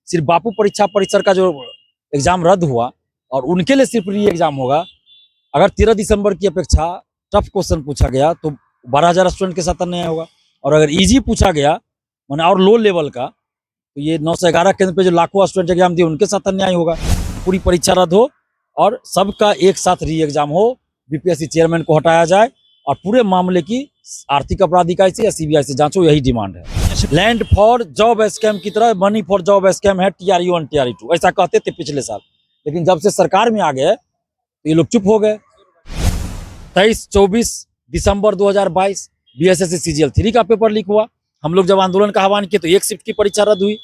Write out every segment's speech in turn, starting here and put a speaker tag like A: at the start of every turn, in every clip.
A: सिर्फ बापू परीक्षा परिसर का जो एग्जाम रद्द हुआ और उनके लिए सिर्फ री एग्जाम होगा। अगर 13 दिसंबर की अपेक्षा टफ क्वेश्चन पूछा गया तो 12,000 स्टूडेंट के साथ अन्याय होगा, और अगर इजी पूछा गया माने और लो लेवल का तो ये 911 केंद्र पे जो लाखों स्टूडेंट एग्जाम दिए उनके साथ अन्याय होगा। पूरी परीक्षा रद्द हो और सबका एक साथ री एग्जाम हो, बीपीएससी चेयरमैन को हटाया जाए और पूरे मामले की आर्थिक अपराध इकाई से या सीबीआई से जांच हो, यही डिमांड है। लैंड फॉर जॉब स्कैम की तरह मनी फॉर जॉब स्कैम है TRU 1 TRU 2, ऐसा कहते थे पिछले साल, लेकिन जब से सरकार में आ गए तो ये लोग चुप हो गए। 23-24 दिसंबर 2022 BSSC CGL 3 का पेपर लीक हुआ। हम लोग जब आंदोलन का आह्वान किए तो एक शिफ्ट की परीक्षा रद्द हुई,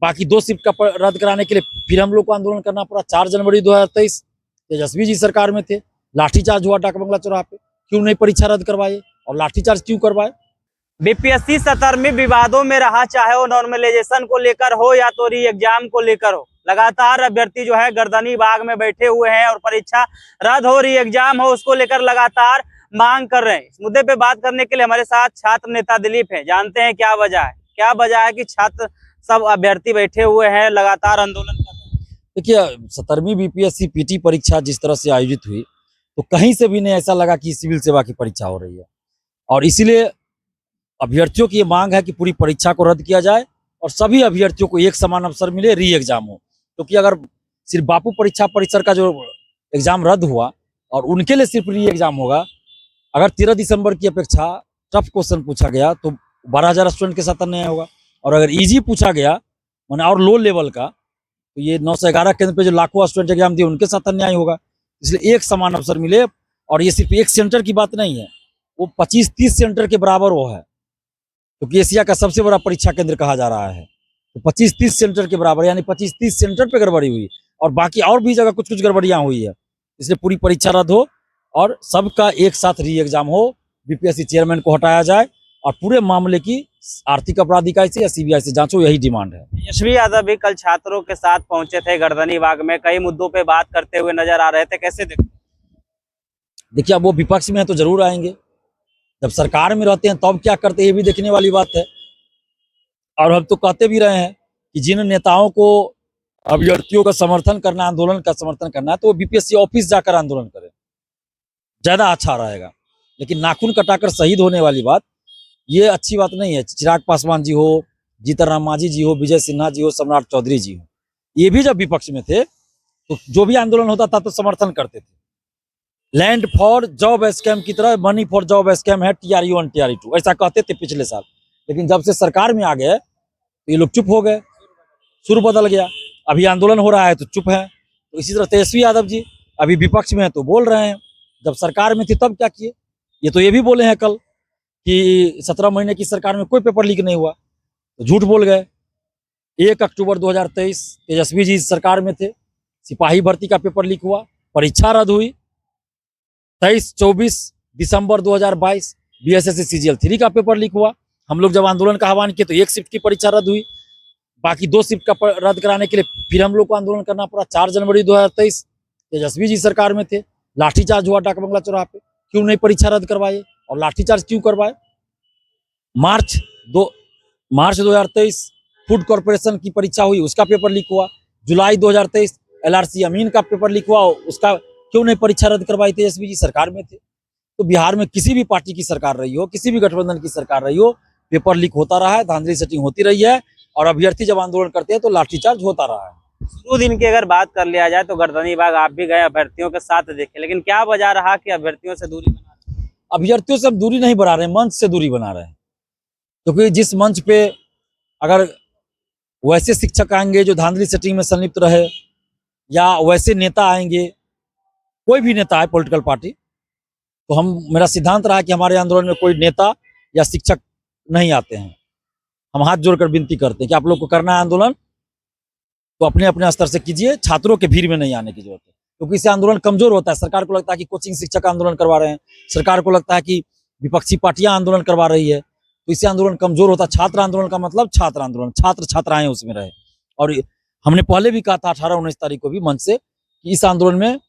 A: बाकी 2 शिफ्ट का रद्द कराने के लिए फिर हम लोग को आंदोलन करना पड़ा। 4 जनवरी 2023 तेजस्वी जी सरकार में थे, लाठीचार्ज हुआ डाक बंगला चौराहे पे। क्यों नहीं परीक्षा रद्द करवाए और लाठीचार्ज क्यों करवाए?
B: बीपीएससी सतर्मी विवादों में रहा, चाहे वो नॉर्मलाइजेशन को लेकर हो या तो री एग्जाम को लेकर हो। लगातार अभ्यर्थी जो है गर्दनी बाग में बैठे हुए हैं और परीक्षा रद्द हो, री एग्जाम हो, उसको लेकर लगातार मांग कर रहे हैं। इस मुद्दे पे बात करने के लिए हमारे साथ छात्र नेता दिलीप हैं। जानते हैं क्या वजह है कि छात्र सब अभ्यर्थी बैठे हुए हैं, लगातार आंदोलन कर रहे हैं।
A: देखिए, 17वीं BPSC PT परीक्षा जिस तरह से आयोजित हुई तो कहीं से भी नहीं ऐसा लगा कि सिविल सेवा की परीक्षा हो रही है, और इसीलिए अभ्यर्थियों की ये मांग है कि पूरी परीक्षा को रद्द किया जाए और सभी अभ्यर्थियों को एक समान अवसर मिले, री एग्जाम हो। क्योंकि अगर सिर्फ बापू परीक्षा परिसर का जो एग्जाम रद्द हुआ और उनके लिए सिर्फ री एग्जाम होगा, अगर 13 दिसंबर की अपेक्षा टफ क्वेश्चन पूछा गया तो 12,000 स्टूडेंट के साथ अन्याय होगा, और अगर इजी पूछा गया माने और लो लेवल का तो ये 911 केंद्र पे जो लाखों स्टूडेंट एग्जाम दिए उनके साथ अन्याय होगा। इसलिए एक समान अवसर मिले, और ये सिर्फ एक सेंटर की बात नहीं है, वो 25-30 सेंटर के बराबर वो है, क्योंकि एशिया का सबसे बड़ा परीक्षा केंद्र कहा जा रहा है। तो 25-30 सेंटर के बराबर, यानी 25-30 सेंटर पे गड़बड़ी हुई और बाकी और भी जगह कुछ कुछ गड़बड़ियां हुई है। इसलिए पूरी परीक्षा रद्द हो और सबका एक साथ री एग्जाम हो, बीपीएससी चेयरमैन को हटाया जाए और पूरे मामले की आर्थिक अपराध इकाई से या सीबीआई से जांच हो, यही डिमांड है।
B: तेजस्वी यादव भी कल छात्रों के साथ पहुंचे थे गर्दनी बाग में, कई मुद्दों पे बात करते हुए नजर आ रहे थे, कैसे देखते?
A: देखिए, अब वो विपक्ष में है तो जरूर आएंगे, जब सरकार में रहते हैं तब क्या करते हैं ये भी देखने वाली बात है। और हम तो कहते भी रहे हैं कि जिन नेताओं को अभ्यर्थियों का समर्थन करना, आंदोलन का समर्थन करना है, तो वो बीपीएससी ऑफिस जाकर आंदोलन करें, ज्यादा अच्छा रहेगा। लेकिन नाखून कटाकर शहीद होने वाली बात, ये अच्छी बात नहीं है। चिराग पासवान जी हो, जीतन राम मांझी जी हो, विजय सिन्हा जी हो, सम्राट चौधरी जी हो, ये भी जब विपक्ष में थे तो जो भी आंदोलन होता था तो समर्थन करते थे। लैंड फॉर जॉब स्कैम की तरह मनी फॉर जॉब स्कैम है TRU 1 TRU 2, ऐसा कहते थे पिछले साल, लेकिन जब से सरकार में आ गए तो ये लोग चुप हो गए, सुर बदल गया। अभी आंदोलन हो रहा है तो चुप है। तो इसी तरह तेजस्वी यादव जी अभी विपक्ष में है तो बोल रहे हैं, जब सरकार में थे तब क्या किए? ये तो ये भी बोले हैं कल कि 17 महीने की सरकार में कोई पेपर लीक नहीं हुआ, तो झूठ बोल गए। 1 अक्टूबर 2023 तेजस्वी जी सरकार में थे, सिपाही भर्ती का पेपर लीक हुआ, परीक्षा रद्द हुई। 23-24 दिसंबर 2022 BSSC CGL 3 का पेपर लीक हुआ। हम लोग जब आंदोलन का आह्वान किए तो एक शिफ्ट की परीक्षा रद्द हुई, बाकी 2 शिफ्ट का रद्द कराने के लिए फिर हम लोग को आंदोलन करना पड़ा। 4 जनवरी 2023 तेजस्वी जी सरकार में थे, लाठीचार्ज हुआ डाक बंगला चौराहे पे। क्यों नहीं परीक्षा रद्द करवाए और लाठीचार्ज क्यों करवाए? मार्च 2023 फूड कॉर्पोरेशन की परीक्षा हुई, उसका पेपर लीक हुआ। जुलाई 2023 LRC अमीन का पेपर लीक हुआ, उसका क्यों नहीं परीक्षा रद्द करवाई? तेजस्वी जी सरकार में थे। तो बिहार में किसी भी पार्टी की सरकार रही हो, किसी भी गठबंधन की सरकार रही हो, पेपर लीक होता रहा है, धांधली सेटिंग होती रही है, और अभ्यर्थी जब आंदोलन करते हैं तो लाठीचार्ज होता रहा है।
B: शुरू दिन की अगर बात कर लिया जाए तो गर्दनी बाग आप भी गए, अभ्यर्थियों के साथ देखे, लेकिन क्या वजह रहा कि अभ्यर्थियों से दूरी बना रहे हैं?
A: अभ्यर्थियों से हम दूरी नहीं बना रहे हैं, मंच से दूरी बना रहे हैं। क्योंकि जिस मंच पे अगर वैसे शिक्षक आएंगे जो धांधली सेटिंग में संलिप्त रहे, या वैसे नेता आएंगे, कोई भी नेता है पॉलिटिकल पार्टी, तो मेरा सिद्धांत रहा कि हमारे आंदोलन में कोई नेता या शिक्षक नहीं आते हैं। हम हाथ जोड़कर विनती करते हैं कि आप लोग को करना है आंदोलन तो अपने अपने स्तर से कीजिए, छात्रों के भीड़ में नहीं आने की जरूरत है, क्योंकि इससे आंदोलन कमजोर होता है। सरकार को लगता है कि कोचिंग शिक्षक आंदोलन करवा रहे हैं, सरकार को लगता है कि विपक्षी पार्टियां आंदोलन करवा रही है, तो इससे आंदोलन कमजोर होता है। छात्र आंदोलन का मतलब छात्र आंदोलन, छात्र छात्राएं उसमें रहे। और हमने पहले भी कहा था 18-19 तारीख को भी मंच से कि इस आंदोलन में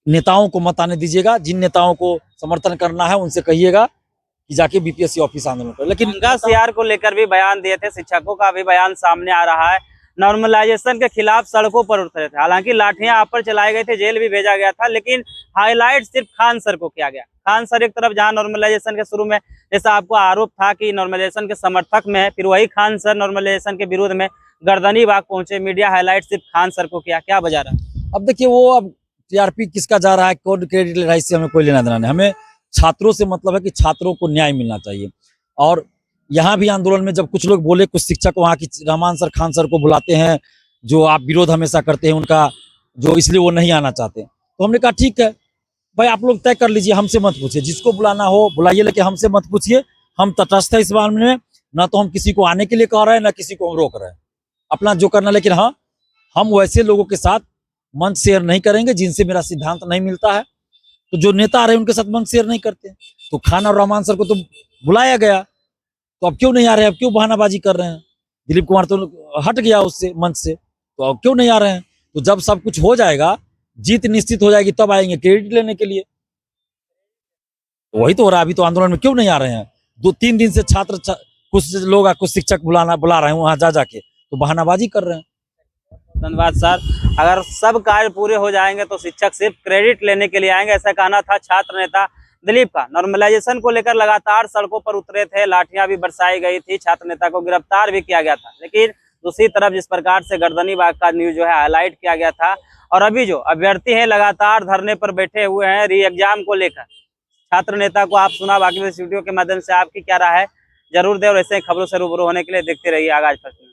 A: नेताओं को मत आने दीजिएगा, जिन नेताओं को समर्थन करना है उनसे कहिएगा कि जाके बीपीएससी ऑफिस आंदोलन करें। लेकिन
B: सीआर को लेकर भी बयान दिए थे, शिक्षकों का भी बयान सामने आ रहा है। नॉर्मलाइजेशन के खिलाफ सड़कों पर उतरे थे। हालांकि लाठियां आप पर चलाई गई थी, जेल भी भेजा गया था, लेकिन हाईलाइट सिर्फ खान सर को किया गया। खान सर एक तरफ जहां नॉर्मलाइजेशन के शुरू में जैसा आपको आरोप था कि नॉर्मलाइजेशन के समर्थक में है, फिर वही खान सर नॉर्मलाइजेशन के विरोध में गर्दनी बाग पहुंचे। मीडिया हाईलाइट सिर्फ खान सर को किया, क्या वजह रहा?
A: अब देखिए वो अब टीआरपी किसका जा रहा है, कौन क्रेडिट ले रहा है, इससे हमें कोई लेना देना नहीं। हमें छात्रों से मतलब है कि छात्रों को न्याय मिलना चाहिए। और यहाँ भी आंदोलन में जब कुछ लोग बोले, कुछ शिक्षक वहाँ की रहमान सर खान सर को बुलाते हैं, जो आप विरोध हमेशा करते हैं उनका, जो इसलिए वो नहीं आना चाहते, तो हमने कहा ठीक है भाई, आप लोग तय कर लीजिए, हमसे मत पूछिए, जिसको बुलाना हो बुलाइए, लेकिन हमसे मत पूछिए। हम तटस्थ है इस मामले में, ना तो हम किसी को आने के लिए कह रहे हैं, ना किसी को हम रोक रहे हैं, अपना जो करना। लेकिन हाँ, हम वैसे लोगों के साथ मंच शेयर नहीं करेंगे जिनसे मेरा सिद्धांत नहीं मिलता है। तो जो नेता आ रहे हैं उनके साथ मंच शेयर नहीं करते। तो खान और रहमान सर को तो बुलाया गया, तो अब क्यों नहीं आ रहे हैं, अब क्यों बहानाबाजी कर रहे हैं? दिलीप कुमार तो हट गया उससे, मंच से, तो अब क्यों नहीं आ रहे हैं? तो जब सब कुछ हो जाएगा, जीत निश्चित हो जाएगी, तब आएंगे क्रेडिट लेने के लिए। तो वही तो हो रहा है। अभी तो आंदोलन में क्यों नहीं आ रहे हैं? 2-3 दिन से कुछ लोग कुछ शिक्षक बुला रहे हैं वहां जा जाके, तो बहानाबाजी कर रहे हैं।
B: धन्यवाद सर। अगर सब कार्य पूरे हो जाएंगे तो शिक्षक सिर्फ क्रेडिट लेने के लिए आएंगे, ऐसा कहना था छात्र नेता दिलीप का। नॉर्मलाइजेशन को लेकर लगातार सड़कों पर उतरे थे, लाठियां भी बरसाई गई थी, छात्र नेता को गिरफ्तार भी किया गया था। लेकिन दूसरी तरफ जिस प्रकार से गर्दनी बाग का न्यूज जो है हाईलाइट किया गया था, और अभी जो अभ्यर्थी है लगातार धरने पर बैठे हुए हैं री एग्जाम को लेकर। छात्र नेता को आप सुना, बाकी इस वीडियो के माध्यम से आपकी क्या राय है जरूर दे, और ऐसे खबरों से रूबरू होने के लिए देखते रहिए आगाज फर्स्ट न्यूज।